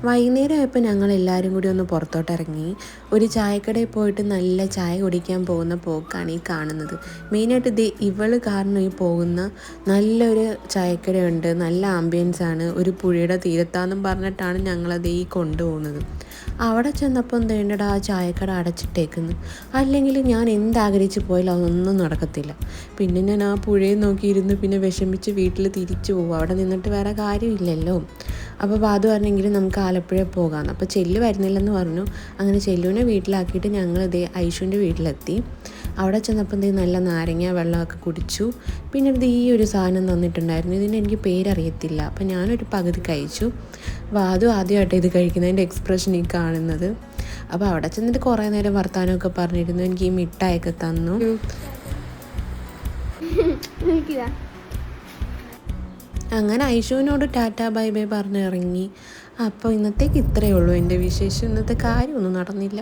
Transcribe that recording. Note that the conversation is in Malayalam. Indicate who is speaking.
Speaker 1: വൈകുന്നേരം ആയപ്പോൾ ഞങ്ങൾ എല്ലാവരും കൂടി ഒന്ന് പുറത്തോട്ടിറങ്ങി. ഒരു ചായക്കടയിൽ പോയിട്ട് നല്ല ചായ കുടിക്കാൻ പോകുന്ന പോക്കാണ് ഈ കാണുന്നത്. മെയിനായിട്ട് ഇവൾ കാരണം ഈ പോകുന്ന നല്ലൊരു ചായക്കടയുണ്ട്, നല്ല ആംബിയൻസാണ്, ഒരു പുഴയുടെ തീരത്താന്നും പറഞ്ഞിട്ടാണ് ഞങ്ങളത് ഈ കൊണ്ടുപോകുന്നത്. അവിടെ ചെന്നപ്പോൾ എന്തേണ്ടടാ ആ ചായക്കട അടച്ചിട്ടേക്കുന്നു. അല്ലെങ്കിൽ ഞാൻ എന്താഗ്രഹിച്ച് പോയാലും അതൊന്നും നടക്കത്തില്ല. പിന്നെ ഞാൻ ആ പുഴയെ നോക്കിയിരുന്നു, പിന്നെ വിഷമിച്ച് വീട്ടിൽ തിരിച്ചു പോകും. അവിടെ നിന്നിട്ട് വേറെ കാര്യമില്ലല്ലോ. അപ്പോൾ ബാധു പറഞ്ഞെങ്കിലും നമുക്ക് ആലപ്പുഴ പോകാമെന്ന്. അപ്പോൾ ചെല്ലു വരുന്നില്ലെന്ന് പറഞ്ഞു. അങ്ങനെ ചെല്ലുവിനെ വീട്ടിലാക്കിയിട്ട് ഞങ്ങൾ ഐഷുവിൻ്റെ വീട്ടിലെത്തി. അവിടെ ചെന്നപ്പോൾ നല്ല നാരങ്ങ വെള്ളമൊക്കെ കുടിച്ചു. പിന്നെ ഈ ഒരു സാധനം തന്നിട്ടുണ്ടായിരുന്നു. ഇതിന് എനിക്ക് പേരറിയത്തില്ല. അപ്പോൾ ഞാനൊരു പകുതി കഴിച്ചു. ബാധു ആദ്യമായിട്ട് ഇത് കഴിക്കുന്നതിൻ്റെ എക്സ്പ്രഷൻ ഈ കാണുന്നത്. അപ്പോൾ അവിടെ ചെന്നിട്ട് കുറേ നേരം വർത്താനമൊക്കെ പറഞ്ഞിരുന്നു. എനിക്ക് ഈ മിഠായിയൊക്കെ തന്നു. അങ്ങനെ ഐഷുവിനോട് ടാറ്റാ ബൈ ബൈ പറഞ്ഞിറങ്ങി. അപ്പോൾ ഇന്നത്തേക്ക് ഇത്രയേ ഉള്ളൂ എൻ്റെ വിശേഷം. ഇന്നത്തെ കാര്യമൊന്നും നടന്നില്ല.